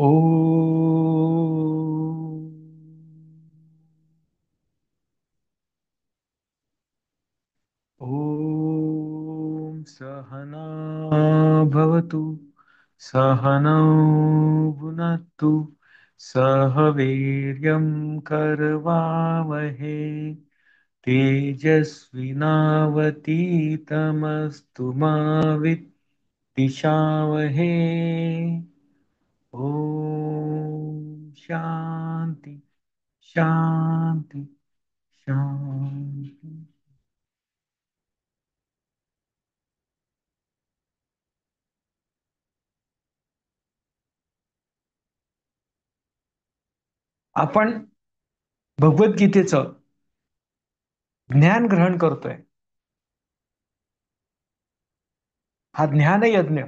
ॐ सहना भवतु सहनौ भुनक्तु सह वीर्यं करवावहे तेजस्विनावतीतमस्तु मा विद्विषावहे। शांती शांती शांती। आपण भगवद्गीतेचं ज्ञान ग्रहण करतोय. हा ज्ञान यज्ञ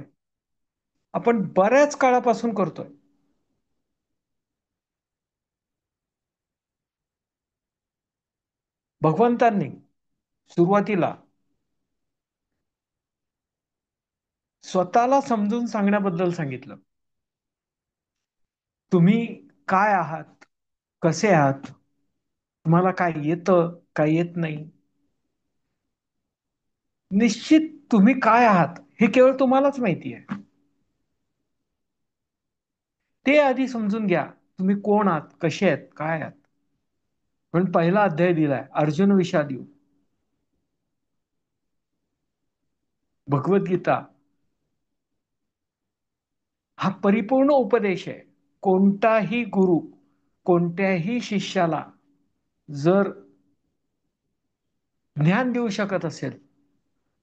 आपण बऱ्याच काळापासून करतोय. भगवंतांनी सुरुवातीला स्वतःला समजून सांगण्याबद्दल सांगितलं. तुम्ही काय आहात, कसे आहात, तुम्हाला काय येतं, काय येत नाही. निश्चित तुम्ही काय आहात हे केवळ तुम्हालाच माहिती आहे. ते आधी समजून घ्या. तुम्ही कोण आहात, कसे आहेत, काय आहात. पण पहिला अध्याय दिलाय अर्जुन विषाद योग. भगवद्गीता हा परिपूर्ण उपदेश आहे. कोणताही गुरु कोणत्याही शिष्याला जर ज्ञान देऊ शकत असेल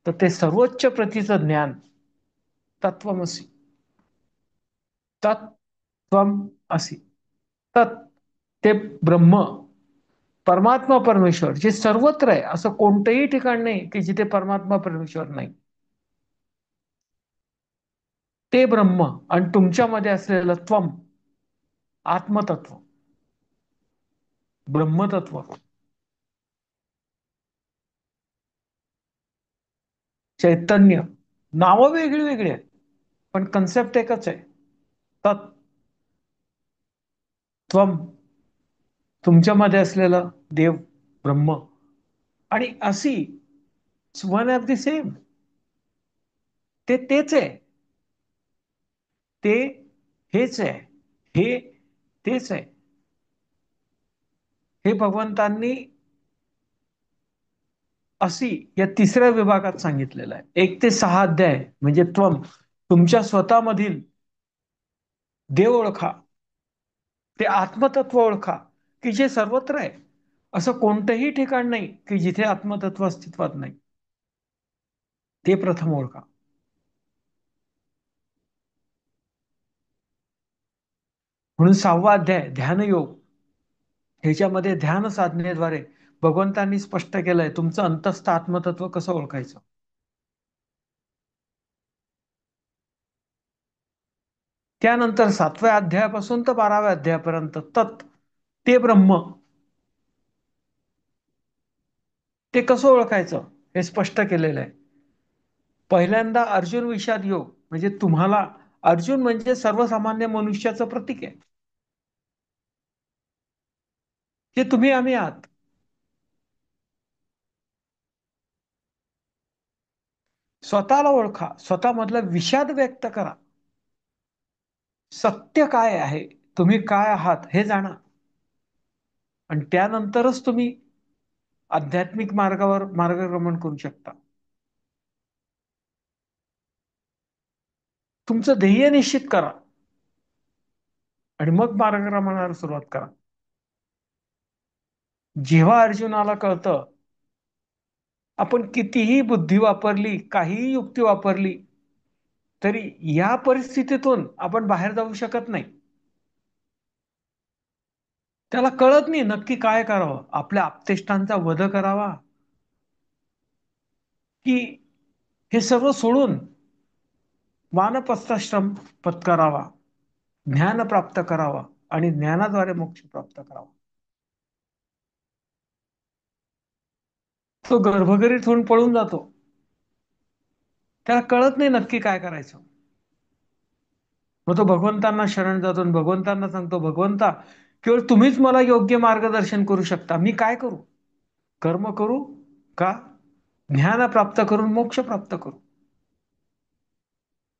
तर ते सर्वोच्च प्रतीचं ज्ञान तत्वमसी. तत्वम असी. तत् ते ब्रह्म, परमात्मा परमेश्वर जे सर्वत्र आहे, असं कोणतंही ठिकाण नाही की जिथे परमात्मा परमेश्वर नाही. ते ब्रह्म आणि तुमच्यामध्ये असलेलं त्वम, आत्मतत्व, ब्रह्मतत्व, चैतन्य. नावं वेगळी वेगळी आहेत पण कन्सेप्ट एकच आहे. तत् त्वम, तुमच्यामध्ये असलेलं देव, ब्रह्म आणि असी, वन ऑफ द सेम. ते तेच आहे. ते हेच आहे. हे तेच आहे. हे भगवंतांनी अशी या तिसऱ्या विभागात सांगितलेलं आहे. 1 ते 6 अध्याय म्हणजे त्वम, तुमच्या स्वतःमधील देव ओळखा. ते आत्मतत्व ओळखा की जे सर्वत्र आहे. असं कोणतंही ठिकाण नाही की जिथे आत्मतत्व अस्तित्वात नाही. ते प्रथम ओळखा. म्हणून 6वा अध्याय ध्यानयोग, ह्याच्यामध्ये ध्यान साधनेद्वारे भगवंतांनी स्पष्ट केलंय तुमचं अंतस्थ आत्मतत्व कसं ओळखायचं. त्यानंतर 7व्या अध्यायापासून तर 12व्या अध्यायापर्यंत तत्, ते ब्रह्म, ते कसं ओळखायचं हे स्पष्ट केलेलं आहे. पहिल्यांदा अर्जुन विषाद योग म्हणजे तुम्हाला, अर्जुन म्हणजे सर्वसामान्य मनुष्याचं प्रतीक आहे. जे तुम्ही आम्ही आहात. स्वतःला ओळखा, स्वतःमधला विषाद व्यक्त करा. सत्य काय आहे, तुम्ही काय आहात हे जाणा. आणि त्यानंतरच तुम्ही आध्यात्मिक मार्गावर मार्गक्रमण करू शकता. तुमचं ध्येय निश्चित करा आणि मग मार्गक्रमणाला सुरुवात करा. जेव्हा अर्जुनाला कळतं आपण कितीही बुद्धी वापरली, काहीही युक्ती वापरली तरी या परिस्थितीतून आपण बाहेर जाऊ शकत नाही. त्याला कळत नाही नक्की काय करावं. आपल्या आप्तेष्टांचा वध करावा की हे सर्व सोडून वानप्रस्थाश्रम पत्करावा, ज्ञान प्राप्त करावा आणि ज्ञानाद्वारे मोक्ष प्राप्त करावा. तो गर्भगरीत होऊन पळून जातो. त्याला कळत नाही नक्की काय करायचं. मग तो भगवंतांना शरण जातो आणि भगवंतांना सांगतो, भगवंता, केवळ तुम्हीच मला योग्य मार्गदर्शन करू शकता. मी काय करू? कर्म करू का ज्ञान प्राप्त करून मोक्ष प्राप्त करू?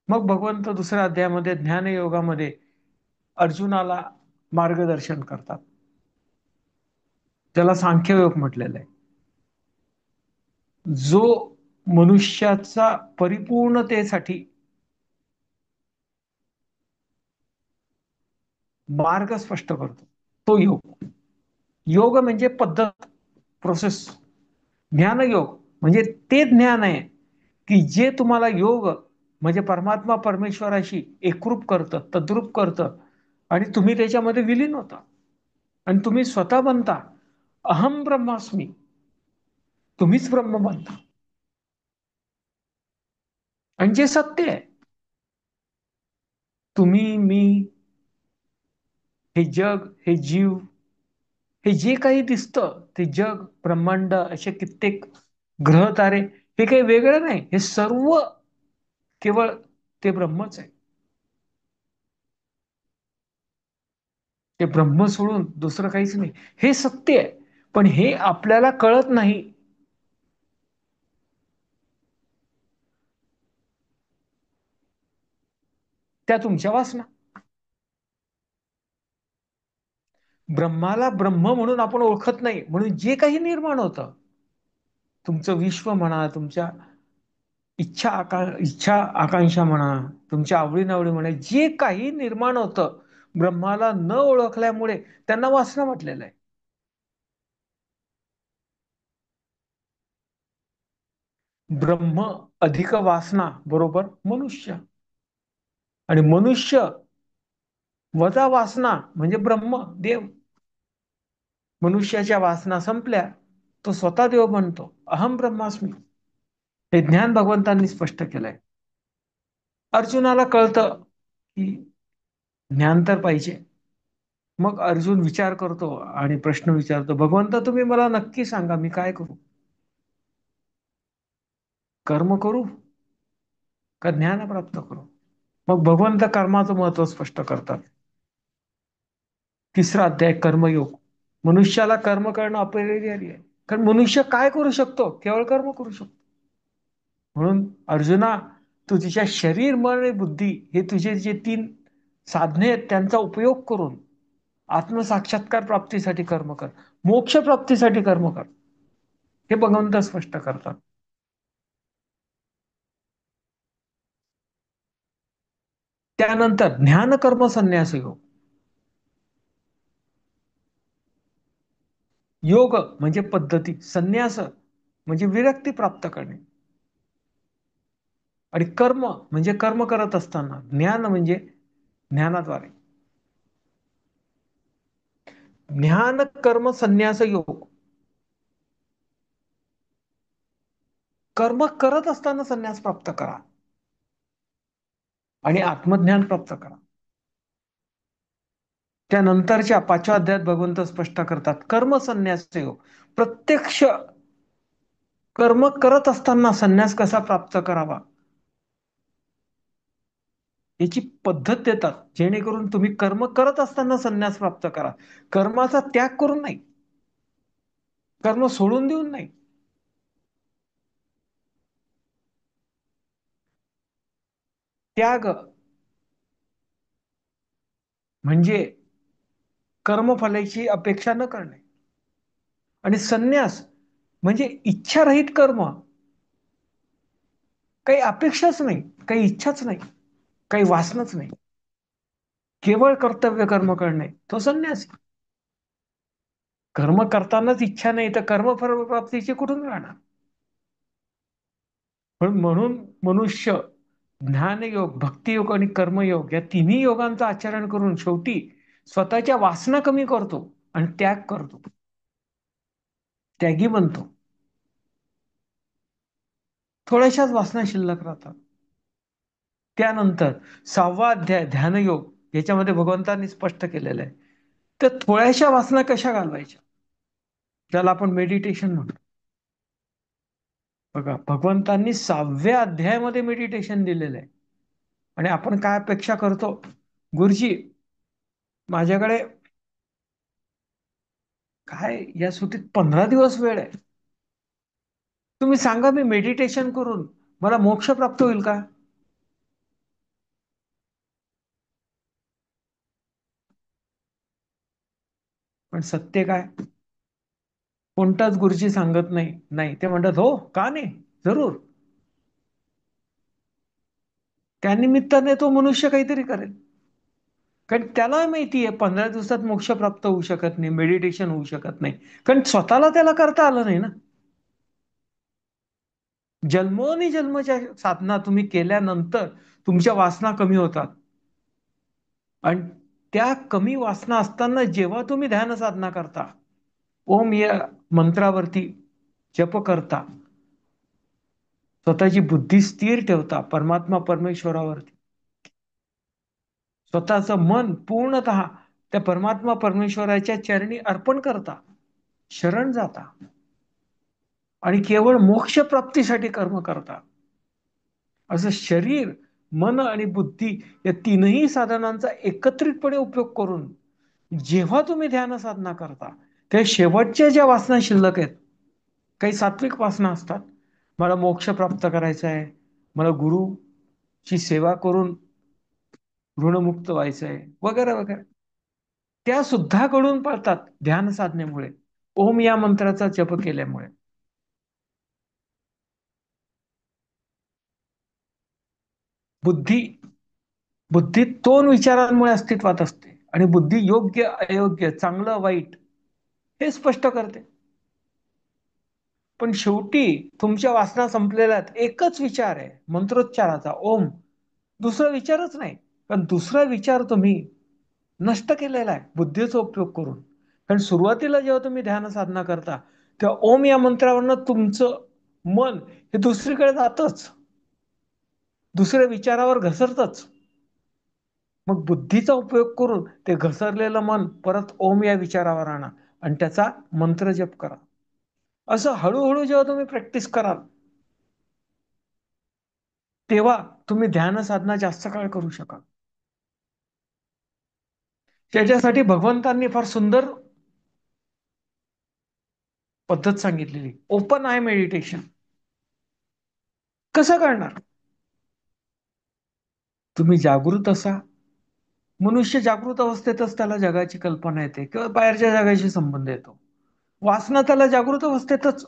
मग भगवंत दुसऱ्या अध्यायामध्ये ज्ञानयोगामध्ये अर्जुनाला मार्गदर्शन करतात. त्याला सांख्ययोग म्हटलेलं आहे. जो मनुष्याचा परिपूर्णतेसाठी मार्ग स्पष्ट करतो, तो योग. योग म्हणजे पद्धत, प्रोसेस. ज्ञानयोग म्हणजे ते ज्ञान आहे की जे तुम्हाला योग म्हणजे परमात्मा परमेश्वराशी एकरूप करतं, तद्रूप करतं आणि तुम्ही त्याच्यामध्ये विलीन होता आणि तुम्ही स्वतः बनता. अहम ब्रह्मास्मी, तुम्हीच ब्रह्म बनता. आणि जे सत्य आहे, तुम्ही, मी, हे जग, हे जीव, हे जे काही दिसतं ते जग, ब्रह्मांड, असे कित्येक ग्रह तारे, हे काही वेगळं नाही. हे सर्व केवळ ते ब्रह्मच आहे. ते ब्रह्म सोडून दुसरं काहीच नाही. हे सत्य आहे. पण हे आपल्याला कळत नाही. त्या तुमच्या वासना. ब्रह्माला ब्रह्म म्हणून आपण ओळखत नाही, म्हणून जे काही निर्माण होतं, तुमचं विश्व म्हणा, तुमच्या इच्छा आकांक्षा म्हणा, तुमच्या आवडीनावडी म्हणा, जे काही निर्माण होतं, ब्रह्माला न ओळखल्यामुळे त्यांना वासना म्हटलेलं आहे. ब्रह्म अधिक वासना बरोबर मनुष्य. आणि मनुष्य वजा वासना म्हणजे ब्रह्म, देव. मनुष्याच्या वासना संपल्या, तो स्वतः देव बनतो. अहम ब्रह्मास्मी. हे ज्ञान भगवंतांनी स्पष्ट केलंय. अर्जुनाला कळतं की ज्ञान तर पाहिजे. मग अर्जुन विचार करतो आणि प्रश्न विचारतो, भगवंता, तुम्ही मला नक्की सांगा, मी काय करू? कर्म करू का ज्ञान प्राप्त करू? मग भगवंत कर्माचं महत्व स्पष्ट करतात. तिसरा अध्याय कर्मयोग. मनुष्याला कर्म करणं अपरिहार्य आहे. कारण मनुष्य काय करू शकतो? केवळ कर्म करू शकतो. म्हणून अर्जुना, तू तुझ्या शरीर, मन आणि बुद्धी हे तुझे जे तीन साधने आहेत त्यांचा उपयोग करून आत्मसाक्षात्कार प्राप्तीसाठी कर्म कर, मोक्ष प्राप्तीसाठी कर्म कर. हे भगवंत स्पष्ट करतात. त्यानंतर ज्ञान कर्म संन्यास योग. योग म्हणजे पद्धती, संन्यास म्हणजे विरक्ती प्राप्त करणे, आणि कर्म म्हणजे कर्म करत असताना, ज्ञान म्हणजे ज्ञानाद्वारे. ज्ञान कर्म संन्यास योग. कर्म करत असताना संन्यास प्राप्त करा आणि आत्मज्ञान प्राप्त करा. त्यानंतरच्या पाचव्या अध्यायात भगवंत स्पष्ट करतात कर्म संन्यास योग. प्रत्यक्ष कर्म करत असताना संन्यास कसा प्राप्त करावा याची पद्धत देतात, जेणेकरून तुम्ही कर्म करत असताना संन्यास प्राप्त करा. कर्माचा त्याग करून नाही, कर्म सोडून देऊन नाही. त्याग म्हणजे कर्मफलाची अपेक्षा न करणे, आणि संन्यास म्हणजे इच्छारहित कर्म. काही अपेक्षाच नाही, काही इच्छाच नाही, काही वासनाच नाही, केवळ कर्तव्य कर्म करणे, तो संन्यास. कर्म करतानाच इच्छा नाही तर कर्मफल प्राप्तीची कुठून राहणार? पण म्हणून मनुष्य ज्ञानयोग, भक्तियोग आणि कर्मयोग या तिन्ही योगांचं आचरण करून शेवटी स्वतःच्या वासना कमी करतो आणि त्याग करतो, त्यागी बनतो. थोड्याशाच वासना शिल्लक राहतात. त्यानंतर सहावा अध्याय ध्यानयोग याच्यामध्ये भगवंतांनी स्पष्ट केलेलं आहे. तर थोड्याशा वासना कशा घालवायच्या, त्याला आपण मेडिटेशन म्हणतो. बघा, भगवंतांनी 6व्या अध्यायामध्ये मेडिटेशन दिलेलं आहे. आणि आपण काय अपेक्षा करतो, गुरुजी माझ्याकडे काय या सुट्टीत 15 दिवस वेळ आहे, तुम्ही सांगा मी मेडिटेशन करून मला मोक्ष प्राप्त होईल का? पण सत्य काय, कोणताच गुरुजी सांगत नाही. नाही ते म्हणतात हो का नाही, जरूर. त्यानिमित्ताने तो मनुष्य काहीतरी करेल. कारण त्याला माहिती आहे 15 दिवसात मोक्ष प्राप्त होऊ शकत नाही, मेडिटेशन होऊ शकत नाही. कारण स्वतःला त्याला करता आलं नाही ना. जन्मोनी जन्मच्या साधना तुम्ही केल्यानंतर तुमच्या वासना कमी होतात. आणि त्या कमी वासना असताना जेव्हा तुम्ही ध्यान साधना करता, ओम या मंत्रावरती जप करता, स्वतःची बुद्धी स्थिर ठेवता परमात्मा परमेश्वरावरती, स्वतःचं मन पूर्णतः त्या परमात्मा परमेश्वराच्या चरणी अर्पण करता, शरण जाता आणि केवळ मोक्ष प्राप्तीसाठी कर्म करता. असं शरीर, मन आणि बुद्धी या तीनही साधनांचा एकत्रितपणे उपयोग करून जेव्हा तुम्ही ध्यान साधना करता, त्या शेवटच्या ज्या वासना शिल्लक आहेत, काही सात्विक वासना असतात, मला मोक्ष प्राप्त करायचा आहे, मला गुरुची सेवा करून ऋणमुक्त व्हायचं आहे, वगैरे वगैरे, त्या सुद्धा गळून पडतात ध्यान साधनेमुळे, ओम या मंत्राचा जप केल्यामुळे. बुद्धी बुद्धी दोन विचारांमुळे अस्तित्वात असते आणि बुद्धी योग्य अयोग्य, चांगलं वाईट हे स्पष्ट करते. पण शेवटी तुमच्या वासना संपलेल्या आहेत, एकच विचार आहे मंत्रोच्चाराचा ओम, दुसरा विचारच नाही. कारण दुसरा विचार तुम्ही नष्ट केलेला आहे बुद्धीचा उपयोग करून. कारण सुरुवातीला जेव्हा तुम्ही ध्यान साधना करता तेव्हा ओम या मंत्रावरनं तुमचं मन हे दुसरीकडे जातच, दुसऱ्या विचारावर घसरतच. मग बुद्धीचा उपयोग करून ते घसरलेलं मन परत ओम या विचारावर आणा आणि त्याचा मंत्र जप करा. असं हळूहळू जेव्हा तुम्ही प्रॅक्टिस कराल, तेव्हा तुम्ही ध्यान साधना जास्त काळ करू शकाल. त्याच्यासाठी भगवंतांनी फार सुंदर पद्धत सांगितलेली, ओपन आय मेडिटेशन. कसं करणार? तुम्ही जागृत असा, मनुष्य जागृत अवस्थेतच त्याला जगाची कल्पना येते किंवा बाहेरच्या जगाशी संबंध येतो. वासना त्याला जागृत अवस्थेतच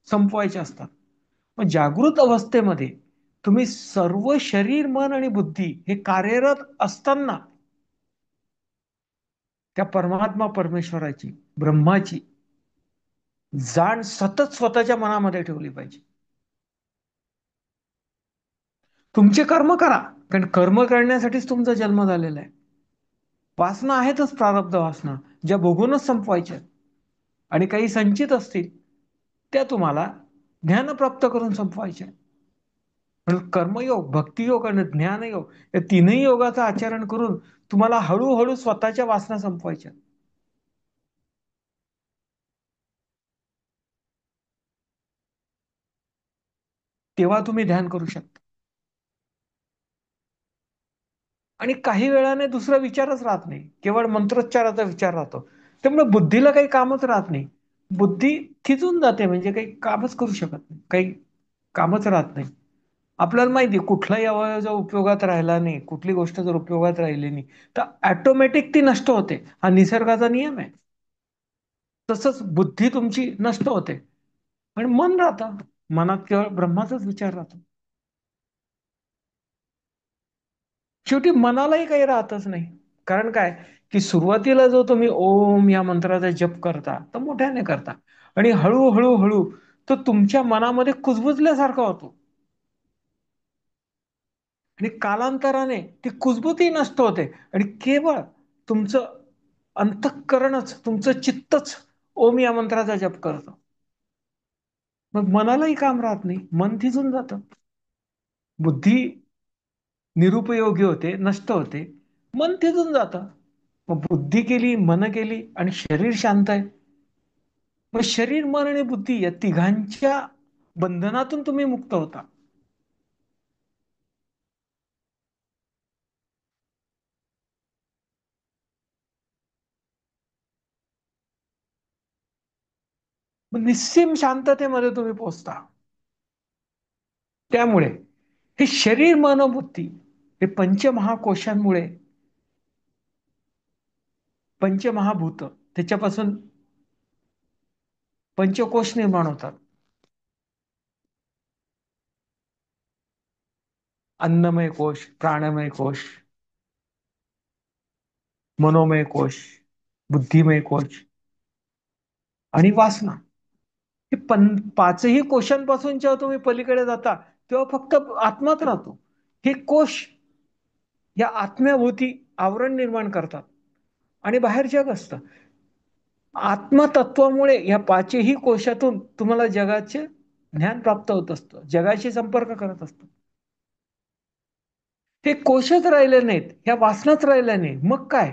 संपवायच्या असतात. मग जागृत अवस्थेमध्ये तुम्ही सर्व शरीर, मन आणि बुद्धी हे कार्यरत असताना त्या परमात्मा परमेश्वराची, ब्रह्माची जाण सतत स्वतःच्या मनामध्ये ठेवली पाहिजे. तुमचे कर्म करा, कारण कर्म करण्यासाठीच तुमचा जन्म झालेला आहे. वासना आहेतच, प्रारब्ध वासना ज्या भोगूनच संपवायच्या, आणि काही संचित असतील त्या तुम्हाला ज्ञान प्राप्त करून संपवायच्या. म्हणून कर्मयोग, भक्तियोग आणि ज्ञानयोग या तीनही योगाचं आचरण करून तुम्हाला हळूहळू स्वतःच्या वासना संपवायच्या. तेव्हा तुम्ही ध्यान करू शकता. आणि काही वेळाने दुसरा विचारच राहत नाही, केवळ मंत्रोच्चाराचा विचार राहतो. त्यामुळे बुद्धीला काही कामच राहत नाही. बुद्धी खिचून जाते, म्हणजे काही कामच करू शकत नाही, काही कामच राहत नाही. आपल्याला माहिती आहे, कुठलाही अवयव जर उपयोगात राहिला नाही, कुठली गोष्ट जर उपयोगात राहिली नाही, तर ऑटोमॅटिक ती नष्ट होते. हा निसर्गाचा नियम आहे. तसंच बुद्धी तुमची नष्ट होते आणि मन राहतं, मनात केवळ ब्रह्माचाच विचार राहतो. शेवटी मनालाही काही राहतच नाही. कारण काय, की सुरुवातीला जो तुम्ही ओम या मंत्राचा जप करता तर मोठ्याने करता, आणि हळूहळू हळू तो तुमच्या मनामध्ये कुजबुजल्यासारखा होतो. आणि कालांतराने ती कुजबुती नष्ट होते आणि केवळ तुमचं अंतःकरणच, तुमचं चित्तच ओम या मंत्राचा जप करतं. मग मनालाही काम राहत नाही, मन थिजून जातं. बुद्धी निरुपयोगी होते, नष्ट होते, मन थिजून जातं. मग बुद्धी केली, मन केली आणि शरीर शांत आहे. मग शरीर, मन आणि बुद्धी या तिघांच्या बंधनातून तुम्ही मुक्त होता. निस्सीम शांततेमध्ये तुम्ही पोचता. त्यामुळे हे शरीर, मन, बुद्धी हे पंचमहाकोशांमुळे, पंचमहाभूत त्याच्यापासून पंचकोश निर्माण होतात. अन्नमय कोश, प्राणमय कोश, मनोमय कोश, बुद्धिमय कोश आणि वासना. हे पाचही कोशांपासून जेव्हा तुम्ही पलीकडे जाता तेव्हा फक्त आत्माच राहतो. हे कोश या आत्म्याभोवती आवरण निर्माण करतात आणि बाहेर जग असतं. आत्मतत्वामुळे या पाचही कोशातून तुम्हाला जगाचे ज्ञान प्राप्त होत असतं, जगाशी संपर्क करत असतो. ते कोशच राहिले नाहीत, ह्या वासनाच राहिल्या नाही, मग काय?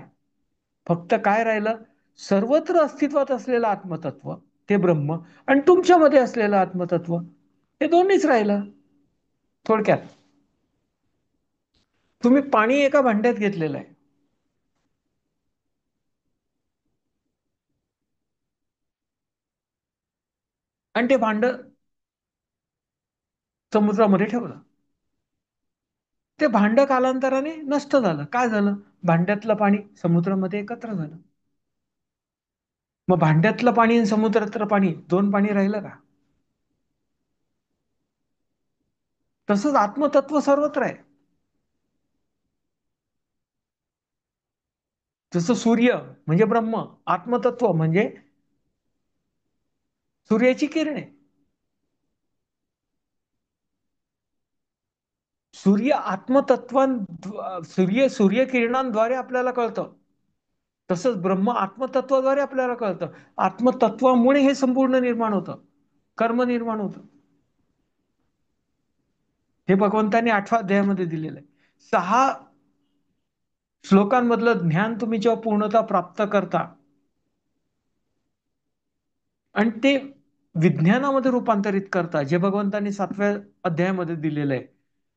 फक्त काय राहिलं? सर्वत्र अस्तित्वात असलेलं आत्मतत्व, ते ब्रह्म, आणि तुमच्यामध्ये असलेलं आत्मतत्व, हे दोन्हीच राहिलं. थोडक्यात तुम्ही पाणी एका भांड्यात घेतलेलं आहे आणि ते भांड समुद्रामध्ये ठेवलं. ते भांड कालांतराने नष्ट झालं. काय झालं? भांड्यातलं पाणी समुद्रामध्ये एकत्र झालं. मग भांड्यातलं पाणी आणि समुद्रातलं पाणी, दोन पाणी राहिलं का? तसंच आत्मतत्व सर्वत्र आहे. जसं सूर्य म्हणजे ब्रह्म, आत्मतत्व म्हणजे सूर्याची किरणे. सूर्य आत्मतत्वां सूर्यकिरणांद्वारे आपल्याला कळतं. तसंच ब्रह्म आत्मतत्वाद्वारे आपल्याला कळतं. आत्मतत्वामुळे हे संपूर्ण निर्माण होतं, कर्म निर्माण होतं. हे भगवंतांनी 8व्या अध्यायामध्ये दिलेलं आहे. 6 श्लोकांमधलं ज्ञान तुम्ही जेव्हा पूर्णता प्राप्त करता आणि ते विज्ञानामध्ये रूपांतरित करता, जे भगवंतांनी 7व्या अध्यायामध्ये दिलेलं आहे,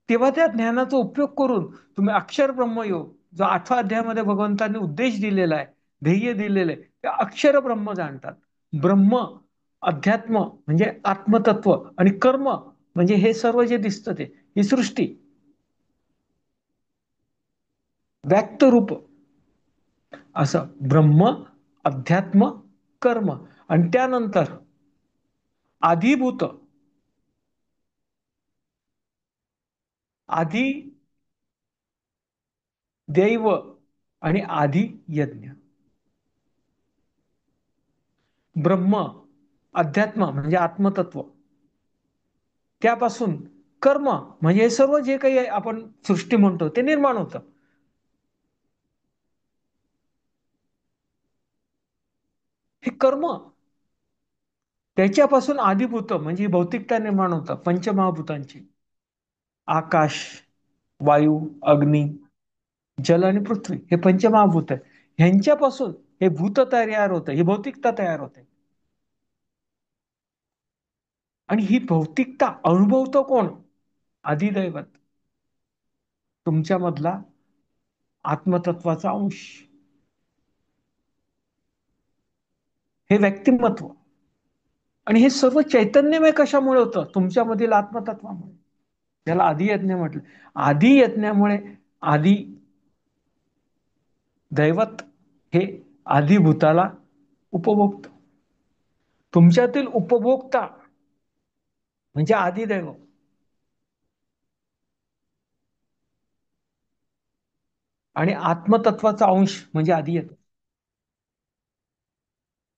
तेव्हा त्या ज्ञानाचा उपयोग करून तुम्ही अक्षर ब्रह्मयोग, जो 8व्या अध्यायामध्ये भगवंतांनी उद्देश दिलेला आहे, ध्येय दिलेलं आहे, ते अक्षर ब्रह्म जाणतात. ब्रह्म, अध्यात्म म्हणजे आत्मतत्व, आणि कर्म म्हणजे हे सर्व जे दिसतं ते, ही सृष्टी, व्यक्त रूप, असं ब्रह्म, अध्यात्म, कर्म. आणि त्यानंतर आधिभूत, आधी दैव आणि आधी यज्ञ. ब्रह्म, अध्यात्म म्हणजे आत्मतत्व, त्यापासून कर्म म्हणजे हे सर्व जे काही आपण सृष्टी म्हणतो ते निर्माण होतं. हे कर्म, त्याच्यापासून आधिभूत म्हणजे भौतिकता निर्माण होतं, पंचमहाभूतांची. आकाश, वायू, अग्नी, जल आणि पृथ्वी हे पंचमहाभूत आहे. ह्यांच्यापासून हे भूत तयार होतं, ही भौतिकता तयार होते. आणि ही भौतिकता अनुभवतो कोण? अधिदैवत, तुमच्यामधला आत्मतत्वाचा अंश, हे व्यक्तिमत्व. आणि हे सर्व चैतन्यमय कशामुळे होतं? तुमच्यामधील आत्मतत्वामुळे. त्याला आदियज्ञ म्हटलं. आदियज्ञामुळे आदी दैवत हे आदिभूताला उपभोगत. तुमच्यातील उपभोक्ता म्हणजे आदिदैव, आणि आत्मतत्वाचा अंश म्हणजे आदियज्ञ.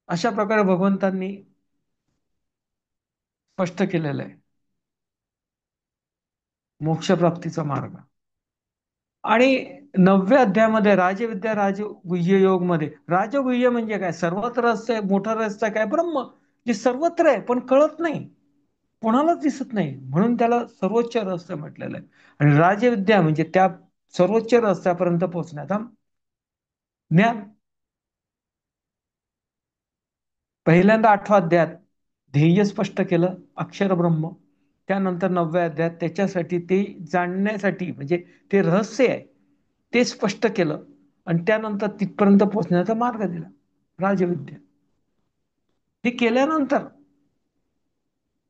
अशा प्रकारे भगवंतांनी स्पष्ट केलेलं आहे मोक्षप्राप्तीचा मार्ग. आणि 9व्या अध्यायामध्ये राजविद्या राजगुह्य योग मध्ये, राजगुह्य म्हणजे काय? सर्वत्र रहस्य, मोठं रहस्य काय? ब्रह्म, जे सर्वत्र आहे पण कळत नाही, कोणालाच दिसत नाही, म्हणून त्याला सर्वोच्च रहस्य म्हटलेलं आहे. आणि राजविद्या म्हणजे त्या सर्वोच्च रहस्यापर्यंत पोहोचण्याचा ज्ञान. पहिल्यांदा 8व्या अध्यायात ध्येय स्पष्ट केलं, अक्षर ब्रह्म. त्यानंतर 9व्या अध्यायात त्याच्यासाठी, ते जाणण्यासाठी म्हणजे ते रहस्य आहे ते स्पष्ट केलं, आणि त्यानंतर तिथपर्यंत पोहोचण्याचा मार्ग दिला, राजविद्या. हे केल्यानंतर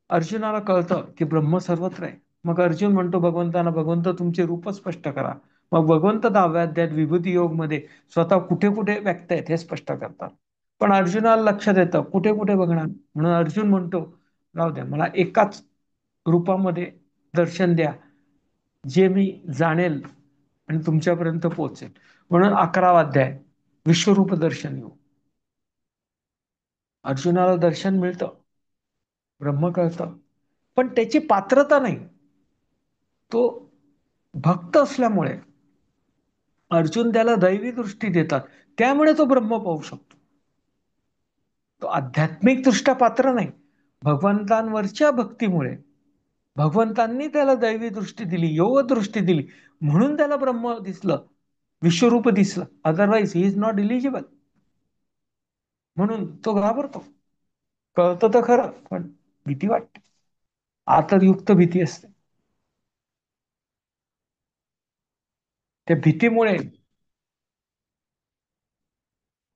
अर्जुनाला कळतं की ब्रह्म सर्वत्र आहे. मग अर्जुन म्हणतो भगवंताना, भगवंत तुमचे रूप स्पष्ट करा. मग भगवंत 10व्या अध्यायात विभूती योग मध्ये स्वतः कुठे कुठे व्यक्त आहेत हे स्पष्ट करतात. पण अर्जुनाला लक्षात येतं कुठे कुठे बघणार, म्हणून अर्जुन म्हणतो राहू द्या, मला एकाच रूपामध्ये दर्शन द्या, जे मी जाणेल आणि तुमच्यापर्यंत पोहोचेल. म्हणून 11वा अध्याय विश्वरूप दर्शन योग. अर्जुनाला दर्शन मिळतं, ब्रह्म कळतं, पण त्याची पात्रता नाही. तो भक्त असल्यामुळे अर्जुन त्याला दैवी दृष्टी देतात, त्यामुळे तो ब्रह्म पाहू शकतो. तो आध्यात्मिक दृष्ट्या पात्र नाही. भगवंतांवरच्या भक्तीमुळे भगवंतांनी त्याला दैवी दृष्टी दिली, योग दृष्टी दिली, म्हणून त्याला ब्रह्म दिसलं, विश्वरूप दिसलं. Otherwise he is not eligible. म्हणून तो घाबरतो. कळतं तर खरं, पण भीती वाटते, आतरयुक्त भीती असते. त्या भीतीमुळे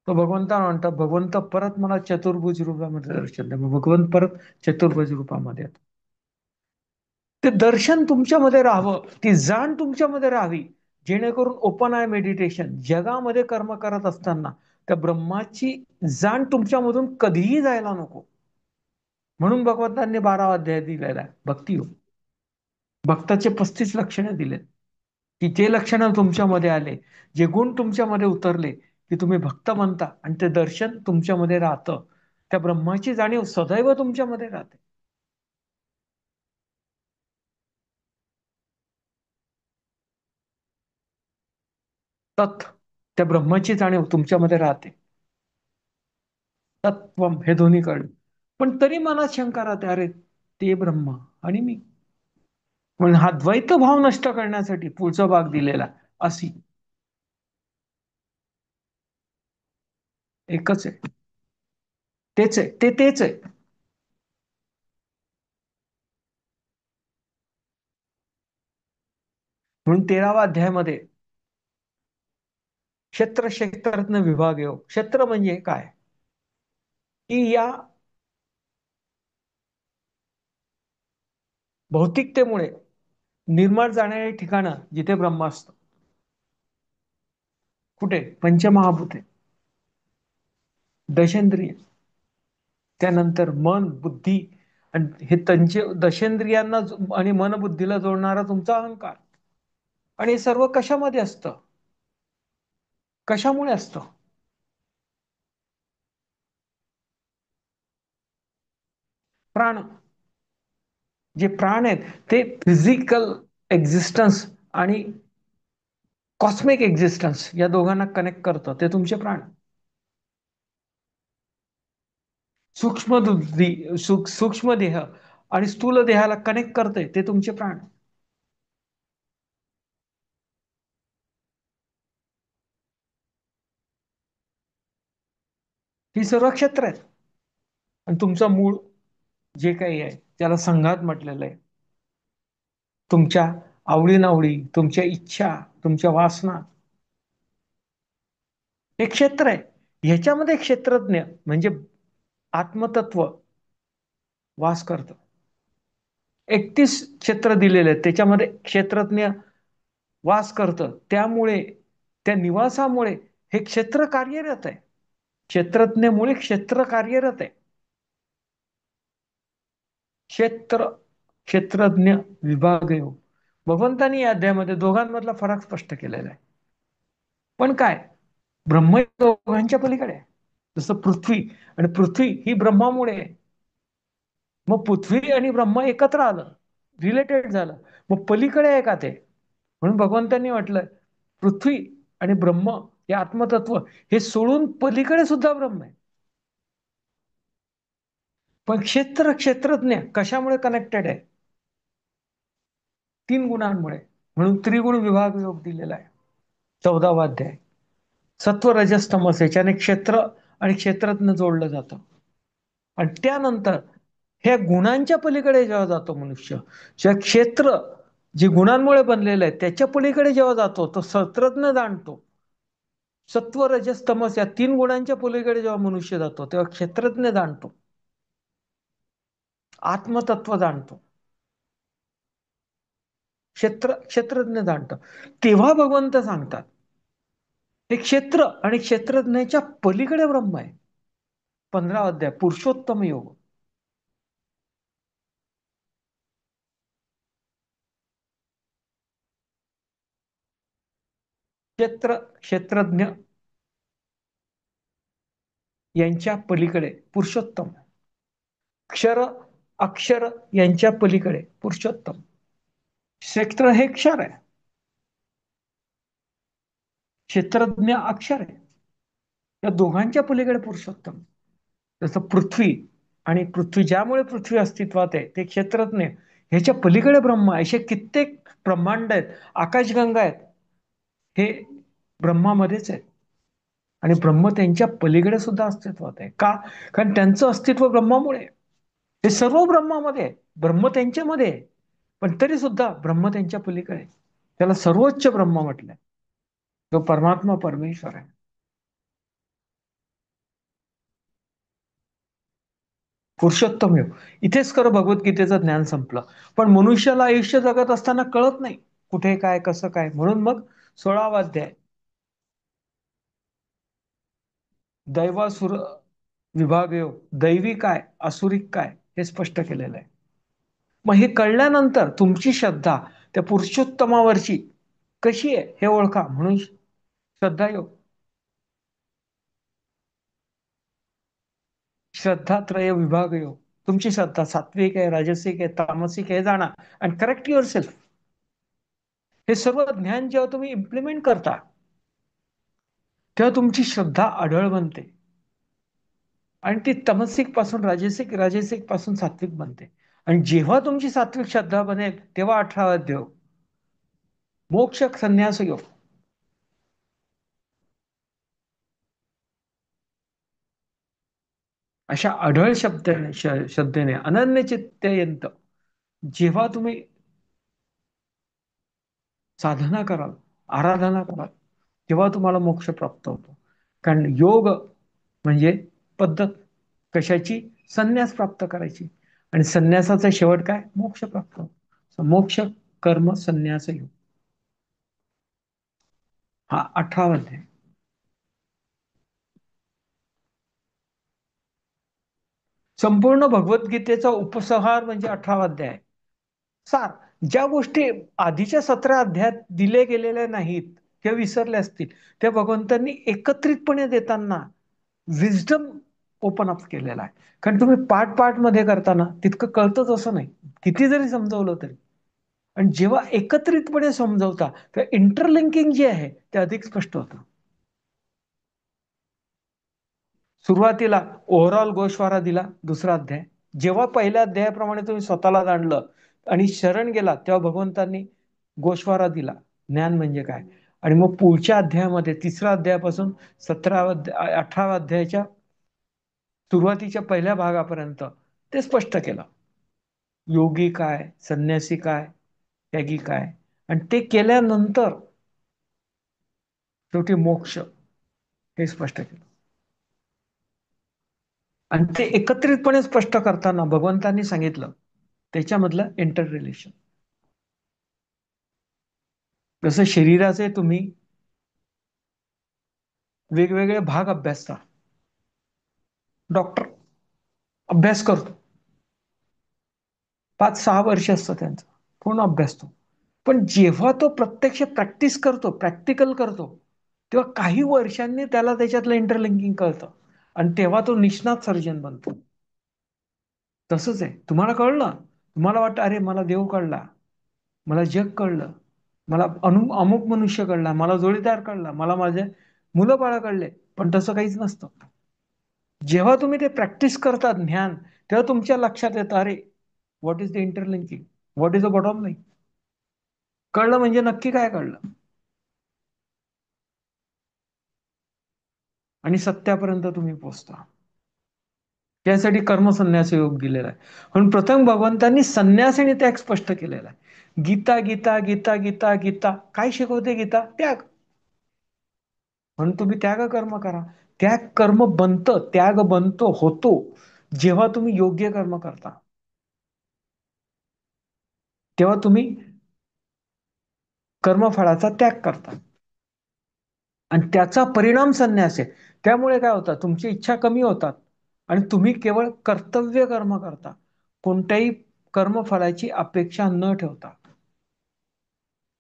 तो भगवंताला म्हणतात, भगवंत परत मला चतुर्भुज रूपामध्ये दर्शन द्या. मग भगवंत परत चतुर्भुज रूपामध्ये येतो. ते दर्शन तुमच्यामध्ये राहावं, ती जाण तुमच्यामध्ये राहावी, जेणेकरून ओपन आय मेडिटेशन जगामध्ये कर्म करत असताना त्या ब्रह्माची जाण तुमच्यामधून कधीही जायला नको. म्हणून भगवंतांनी 12वा अध्याय दिलेला आहे भक्तियोग. भक्ताचे 35 लक्षणे दिलेत, की जे लक्षणं तुमच्यामध्ये आले, जे गुण तुमच्यामध्ये उतरले, की तुम्ही भक्त बनता आणि ते दर्शन तुमच्यामध्ये राहतं. त्या ब्रह्माची जाणीव सदैव तुमच्यामध्ये राहते. तत्, त्या ब्रह्माची जाणीव तुमच्यामध्ये राहते. तत्वम हे दोन्ही कळलं. पण तरी मनात शंका राहते, अरे ते ब्रह्म आणि मी. म्हणून हा द्वैत भाव नष्ट करण्यासाठी पुढचा भाग दिलेला. असी एकच आहे, तेच आहे, ते तेच आहे. म्हणून 13वा अध्यायामध्ये क्षेत्र क्षेत्रज्ञ विभाग योग. क्षेत्र म्हणजे काय, की या भौतिकतेमुळे निर्माण जाणारी ठिकाणं जिथे ब्रह्म असतं. कुठे? पंचमहाभूते, दशेंद्रिय, त्यानंतर मन, बुद्धी, आणि हे त्यांचे दशेंद्रियांना आणि मन बुद्धीला जोडणारा तुमचा अहंकार. आणि हे सर्व कशामध्ये असतं, कशामुळे असतं? प्राण. जे प्राण आहेत ते फिजिकल एक्झिस्टन्स आणि कॉस्मिक एक्झिस्टन्स या दोघांना कनेक्ट करतं, ते तुमचे प्राण. सूक्ष्म बुद्धी, सूक्ष्म देह आणि स्थूल देहाला कनेक्ट करते, ते तुमचे प्राण. ही सर्व क्षेत्र आहेत. आणि तुमचं मूळ जे काही आहे त्याला संघात म्हटलेलं आहे. तुमच्या आवडीनावडी, तुमच्या इच्छा, तुमच्या वासना, हे क्षेत्र आहे. ह्याच्यामध्ये क्षेत्रज्ञ म्हणजे आत्मतत्व वास करतं. 31 क्षेत्र दिलेले आहेत, त्याच्यामध्ये क्षेत्रज्ञ वास करतं. त्यामुळे त्या निवासामुळे हे क्षेत्र कार्यरत आहे. क्षेत्रज्ञमुळे क्षेत्र कार्यरत आहे. क्षेत्र क्षेत्रज्ञ विभाग योग. भगवंतानी या अध्यायामध्ये दोघांमधला फरक स्पष्ट केलेला आहे. पण काय, ब्रह्म दोघांच्या पलीकडे आहे. जसं पृथ्वी, आणि पृथ्वी ही ब्रह्मामुळे आहे. मग पृथ्वी आणि ब्रह्म एकत्र आलं, रिलेटेड झालं, मग पलीकडे आहे का ते? म्हणून भगवंतांनी म्हटलं पृथ्वी आणि ब्रह्म हे आत्मतत्व हे सोडून पलीकडे सुद्धा ब्रह्म आहे. पण क्षेत्र क्षेत्रज्ञ कशामुळे कनेक्टेड आहे? 3 गुणांमुळे. म्हणून त्रिगुण विभाग योग दिलेला आहे. 14वा अध्याय. सत्व रजस तमस याच्याने क्षेत्र आणि क्षेत्रज्ञ जोडलं जातं. आणि त्यानंतर ह्या गुणांच्या पलीकडे जेव्हा जातो मनुष्य, जेव्हा क्षेत्र जे गुणांमुळे बनलेलं आहे त्याच्या पलीकडे जेव्हा जातो, तो क्षेत्रज्ञ जाणतो. सत्व रजस तमस या 3 गुणांच्या पलीकडे जेव्हा मनुष्य जातो तेव्हा क्षेत्रज्ञ जाणतो. आत्मतत्व जाणतो, क्षेत्रज्ञ जाणतो, तेव्हा भगवंत सांगतात हे क्षेत्र आणि क्षेत्रज्ञाच्या पलीकडे ब्रह्म आहे. 15 अध्याय पुरुषोत्तम योग. क्षेत्रज्ञ यांच्या पलीकडे पुरुषोत्तम. क्षर अक्षर यांच्या पलीकडे पुरुषोत्तम. क्षेत्र हे क्षर आहे, क्षेत्रज्ञ अक्षर आहे. या दोघांच्या पलीकडे पुरुषोत्तम. जसं पृथ्वी आणि पृथ्वी, ज्यामुळे पृथ्वी अस्तित्वात आहे ते क्षेत्रज्ञ, ह्याच्या पलीकडे ब्रह्म आहे. असे कित्येक ब्रह्मांड आहेत, आकाशगंगा आहेत, हे ब्रह्मामध्येच आहेत. आणि ब्रह्म त्यांच्या पलीकडे सुद्धा अस्तित्वात आहे. का? कारण त्यांचं अस्तित्व ब्रह्मामुळे आहे. हे सर्व ब्रह्मामध्ये आहे, ब्रह्म त्यांच्यामध्ये आहे, पण तरी सुद्धा ब्रह्म त्यांच्या पलीकडे आहे. त्याला सर्वोच्च ब्रह्म म्हटलंय, जो परमात्मा परमेश्वर आहे. पुरुषोत्तम योग. इथेच खरं भगवद्गीतेचं ज्ञान संपलं. पण मनुष्याला आयुष्य जगत असताना कळत नाही कुठे काय कसं काय, म्हणून मग 16वा अध्याय दैवासुर विभाग योग, दैवी काय आसुरिक काय हे स्पष्ट केलेलं आहे. मग हे कळल्यानंतर तुमची श्रद्धा त्या पुरुषोत्तमावरची कशी आहे हे ओळखा, म्हणून श्रद्धा योग. श्रद्धात्रय विभाग योग. तुमची श्रद्धा सात्विक आहे, राजसिक आहे, तामसिक आहे हे जाणा आणि करेक्ट युअर सेल्फ. हे सर्व ज्ञान जेव्हा तुम्ही इम्प्लिमेंट करता तेव्हा तुमची श्रद्धा अढळ बनते आणि ती तमसिक पासून राजसिक, राजसिक पासून सात्विक बनते. आणि जेव्हा तुमची सात्विक श्रद्धा बनेल तेव्हा 18वा अध्याय मोक्ष संन्यास योग. अशा अढळ श्रद्धेने अनन्य चित्तयंत जेव्हा तुम्ही साधना कराल, आराधना कराल, तेव्हा तुम्हाला मोक्ष प्राप्त होतो. कारण योग म्हणजे पद्धत कशाची? संन्यास प्राप्त करायची. आणि संन्यासाचा शेवट काय? मोक्ष प्राप्त होतो. मोक्ष कर्म संन्यास योग. हा 18वा अध्याय. संपूर्ण भगवद्गीतेचा उपसंहार म्हणजे 18वा अध्याय. सार, ज्या गोष्टी आधीच्या 17 अध्यायात दिले गेलेल्या नाहीत किंवा विसरल्या असतील, त्या भगवंतांनी एकत्रितपणे देताना विजडम ओपन अप केलेला आहे. कारण तुम्ही पार्ट पार्ट मध्ये करताना तितकं कळतच असं नाही, किती जरी समजवलं तरी. आणि जेव्हा एकत्रितपणे समजवता तेव्हा इंटरलिंकिंग जे आहे ते अधिक स्पष्ट होतं. सुरुवातीला ओव्हरऑल गोषवारा दिला 2रा अध्याय. जेव्हा पहिल्या अध्यायाप्रमाणे तुम्ही स्वतःला जाणलं आणि शरण गेला तेव्हा भगवंतांनी गोषवारा दिला, ज्ञान म्हणजे काय. आणि मग पुढच्या अध्यायामध्ये 3रा अध्यायापासून 18वा अध्यायाच्या सुरुवातीच्या पहिल्या भागापर्यंत ते स्पष्ट केलं. योगी काय, संन्यासी काय, त्यागी काय, आणि ते केल्यानंतर शेवटी मोक्ष हे स्पष्ट केलं. आणि ते एकत्रितपणे स्पष्ट करताना भगवंतांनी सांगितलं त्याच्यामधलं इंटर रिलेशन. जसं शरीराचे तुम्ही वेगवेगळे भाग अभ्यासता. डॉक्टर अभ्यास करतो, 5-6 वर्ष असतं त्यांचं पूर्ण अभ्यास तो. पण जेव्हा तो प्रत्यक्ष प्रॅक्टिस करतो, प्रॅक्टिकल करतो, तेव्हा काही वर्षांनी त्याला त्याच्यातलं इंटरलिंकिंग कळतं आणि तेव्हा तो निष्णात सर्जन बनतो. तसंच आहे, तुम्हाला कळलं, तुम्हाला वाटतं अरे मला देव कळला, मला जग कळलं, मला अमुक मनुष्य कळला, मला जोडीदार कळला, मला माझे मुलं बाळ कळले, पण तसं काहीच नसतं. जेव्हा तुम्ही ते प्रॅक्टिस करता ज्ञान, तेव्हा तुमच्या लक्षात येतं अरे what is the interlinking, what is the bottom line. कळलं म्हणजे नक्की काय कळलं, आणि सत्यापर्यंत तुम्ही पोहोचता. त्यासाठी कर्मसन्यास योग दिलेला आहे. म्हणून प्रथम भगवंतांनी संन्यास आणि त्याग स्पष्ट केलेला आहे. गीता गीता गीता गीता गीता काय शिकवते? गीता त्याग. म्हणून तुम्ही त्याग कर्म करा. त्याग कर्म बनतं, त्याग बनतो, होतो जेव्हा तुम्ही योग्य कर्म करता. तेव्हा तुम्ही कर्मफळाचा त्याग करता आणि त्याचा परिणाम संन्यास आहे. त्यामुळे काय होतं, तुमची इच्छा कमी होतात आणि तुम्ही केवळ कर्तव्य कर्म करता, कोणत्याही कर्मफळाची अपेक्षा न ठेवता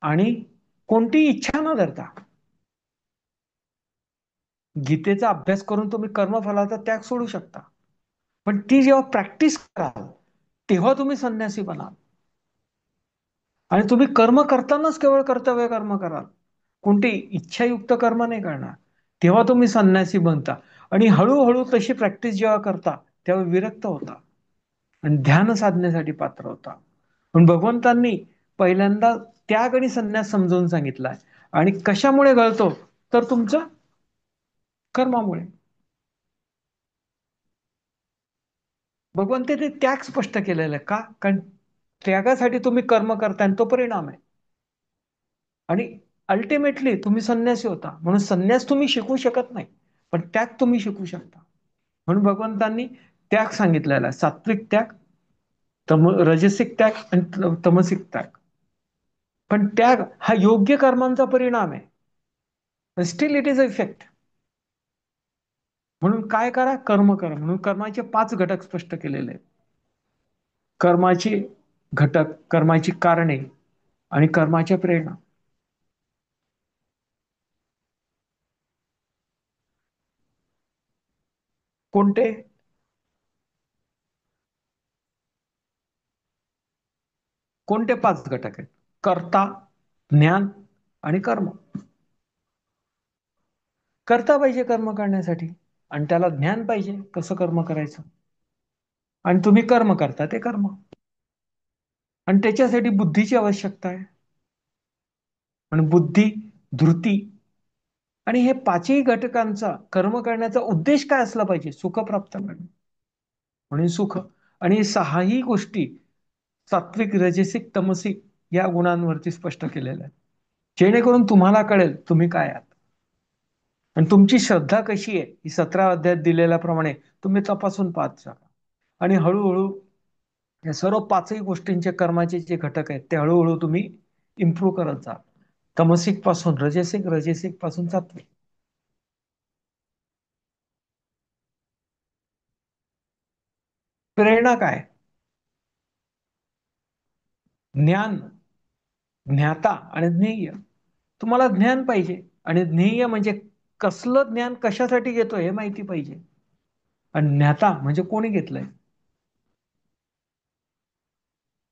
आणि कोणतीही इच्छा न धरता. गीतेचा अभ्यास करून तुम्ही कर्मफलाचा त्याग सोडू शकता, पण ती जेव्हा प्रॅक्टिस कराल तेव्हा तुम्ही संन्यासी बनाल. आणि तुम्ही कर्म करतानाच केवळ कर्तव्य कर्म कराल, कोणती इच्छायुक्त कर्म नाही करणार, तेव्हा तुम्ही संन्यासी बनता. आणि हळूहळू तशी प्रॅक्टिस जेव्हा करता तेव्हा विरक्त होता आणि ध्यान साधण्यासाठी पात्र होता. पण भगवंतांनी पहिल्यांदा त्याग आणि संन्यास समजावून सांगितलाय. आणि कशामुळे घडतो, तर तुमच्या कर्मामुळे. भगवंतांनी त्याग स्पष्ट केलेला आहे. का? कारण त्यागासाठी तुम्ही कर्म करताय आणि तो परिणाम आहे. आणि अल्टिमेटली तुम्ही संन्यासी होता, म्हणून संन्यास तुम्ही शिकू शकत नाही, पण त्याग तुम्ही शिकू शकता. म्हणून भगवंतांनी त्याग सांगितलेला आहे. सात्विक त्याग, रजसिक त्याग आणि तमसिक त्याग. पण त्याग हा योग्य कर्मांचा परिणाम आहे, still it is a effect. म्हणून काय करा, कर्म करा. म्हणून कर्माचे 5 घटक स्पष्ट केलेले आहेत. कर्माचे घटक, कर्माची कारणे आणि कर्माच्या प्रेरणा. कोणते? कोणते 5 घटक आहेत? कर्ता, ज्ञान आणि कर्म. करता पाहिजे कर्म करण्यासाठी, आणि त्याला ज्ञान पाहिजे कसं कर्म करायचं, आणि तुम्ही कर्म करता ते कर्म, आणि त्याच्यासाठी बुद्धीची आवश्यकता आहे. आणि बुद्धी, धृती आणि हे 5ही घटकांचा कर्म करण्याचा उद्देश काय असला पाहिजे? सुख प्राप्त करणे. म्हणून सुख. आणि 6ही गोष्टी सात्विक, रजसिक, तमसिक या गुणांवरती स्पष्ट केलेल्या आहेत, जेणेकरून तुम्हाला कळेल तुम्ही काय आहात आणि तुमची श्रद्धा कशी आहे. ही 17 अध्यायात दिलेल्याप्रमाणे तुम्ही तपासून पाहत जा. आणि हळूहळू या सर्व 5ही गोष्टींचे कर्माचे जे घटक आहेत ते हळूहळू तुम्ही इम्प्रूव्ह करत जा. तमसिक पासून रजसिक, रजसिक पासून सात्विक. प्रेरणा काय? ज्ञान, ज्ञाता आणि ज्ञेय. तुम्हाला ज्ञान पाहिजे, आणि ज्ञेय म्हणजे कसलं ज्ञान कशासाठी घेतोय हे माहिती पाहिजे. आणि ज्ञाता म्हणजे कोणी घेतलंय.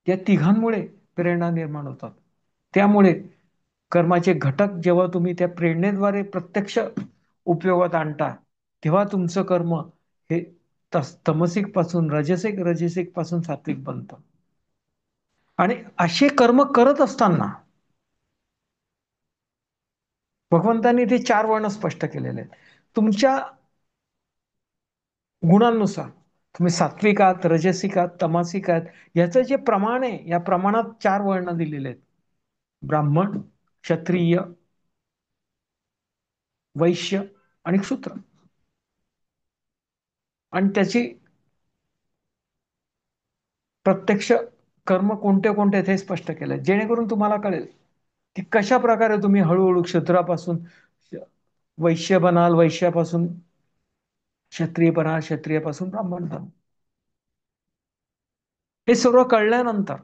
या तिघांमुळे प्रेरणा निर्माण होतात. त्यामुळे कर्माचे घटक जेव्हा तुम्ही त्या प्रेरणेद्वारे प्रत्यक्ष उपयोगात आणता, तेव्हा तुमचं कर्म हे तमसिक पासून रजसिक, रजसिक पासून सात्विक बनतं. आणि असे कर्म करत असताना भगवंतांनी ते 4 वर्ण स्पष्ट केलेले आहेत. तुमच्या गुणांनुसार तुम्ही सात्विक आहात, रजसिक आहात, तमासिक आहात, याचं जे प्रमाण आहे, या प्रमाणात 4 वर्ण दिलेले आहेत. ब्राह्मण, क्षत्रिय, वैश्य आणि शूद्र. आणि त्याची प्रत्यक्ष कर्म कोणते कोणते आहेत हे स्पष्ट केलंय, जेणेकरून तुम्हाला कळेल की कशा प्रकारे तुम्ही हळूहळू क्षत्रापासून वैश्य बनाल, वैश्यापासून क्षत्रिय बनाल, क्षत्रियापासून ब्राह्मण बनाल. हे सर्व कळल्यानंतर,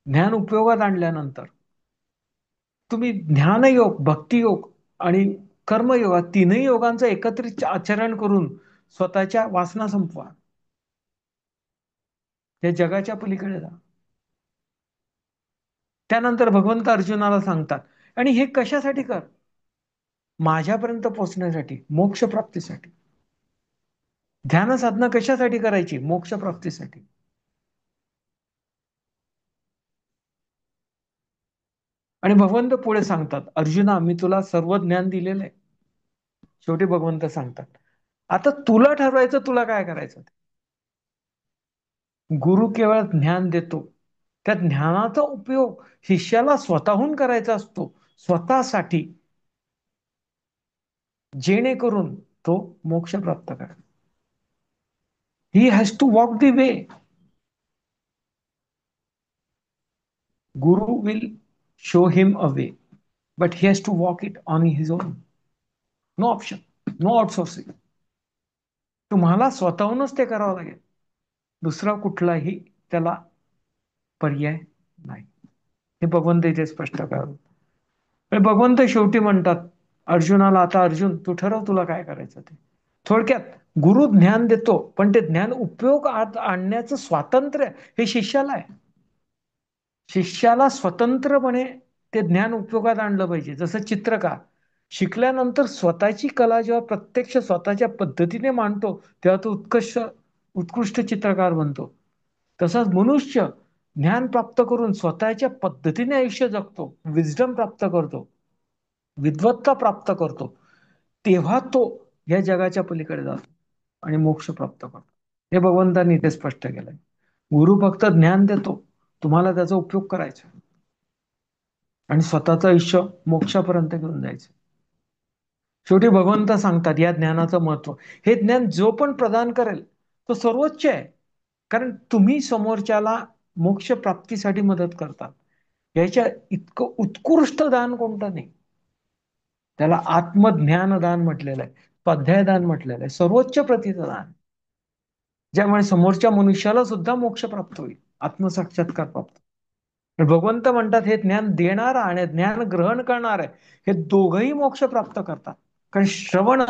ज्ञान उपयोगात आणल्यानंतर, तुम्ही ज्ञानयोग, भक्तियोग आणि कर्मयोग या 3ही योगांचं एकत्रित आचरण करून स्वतःच्या वासना संपवा. या जगाच्या पलीकडे जा. त्यानंतर भगवंत अर्जुनाला सांगतात, आणि हे कशासाठी कर? माझ्यापर्यंत पोहोचण्यासाठी, मोक्ष प्राप्तीसाठी. ध्यान साधना कशासाठी करायची? मोक्ष प्राप्तीसाठी. आणि भगवंत पुढे सांगतात, अर्जुना मी तुला सर्व ज्ञान दिलेलं आहे. शेवटी भगवंत सांगतात, आता तुला ठरवायचं तुला काय करायचं. गुरु केवळ ज्ञान देतो, त्या ज्ञानाचा उपयोग शिष्याला स्वतःहून करायचा असतो, स्वतःसाठी, जेणेकरून तो मोक्ष प्राप्त करेल. He has to walk the way. Guru will show him a way, but he has to walk it on his own. No option, no outsourcing. तुम्हाला स्वतःहूनच ते करावं लागेल. दुसरा कुठलाही त्याला पर्याय नाही. हे भगवंत इथे स्पष्ट करतात. भगवंत शेवटी म्हणतात अर्जुनाला, आता अर्जुन तू ठरव तुला काय करायचं ते. थोडक्यात गुरु ज्ञान देतो, पण ते ज्ञान उपयोगात आणण्याचं स्वातंत्र्य हे शिष्याला आहे. शिष्याला स्वतंत्रपणे ते ज्ञान उपयोगात आणलं पाहिजे. जसं चित्रकार शिकल्यानंतर स्वतःची कला जेव्हा प्रत्यक्ष स्वतःच्या पद्धतीने मांडतो, तेव्हा तो उत्कृष्ट चित्रकार बनतो. तसंच मनुष्य ज्ञान प्राप्त करून स्वतःच्या पद्धतीने आयुष्य जगतो, विजडम प्राप्त करतो, विद्वत्ता प्राप्त करतो, तेव्हा तो या जगाच्या पलीकडे जातो आणि मोक्ष प्राप्त करतो. हे भगवंतांनी इथे स्पष्ट केलंय. गुरु फक्त ज्ञान देतो, तुम्हाला त्याचा उपयोग करायचा आणि स्वतःचं आयुष्य मोक्षापर्यंत घेऊन जायचं. शेवटी भगवंत सांगतात या ज्ञानाचं महत्व. हे ज्ञान जो पण प्रदान करेल तो सर्वोच्च आहे, कारण तुम्ही समोरच्याला मोक्ष प्राप्तीसाठी मदत करतात. याच्या इतकं उत्कृष्ट दान कोणतं नाही. त्याला आत्मज्ञान दान म्हटलेलं आहे, स्वाध्याय दान म्हटलेलं आहे, सर्वोच्च प्रतीचं दान, ज्यामुळे समोरच्या मनुष्याला सुद्धा मोक्ष प्राप्त होईल, आत्मसाक्षात्कार प्राप्त. भगवंत म्हणतात हे ज्ञान देणारा आणि ज्ञान ग्रहण करणार आहे हे दोघंही मोक्ष प्राप्त करतात. कारण श्रवण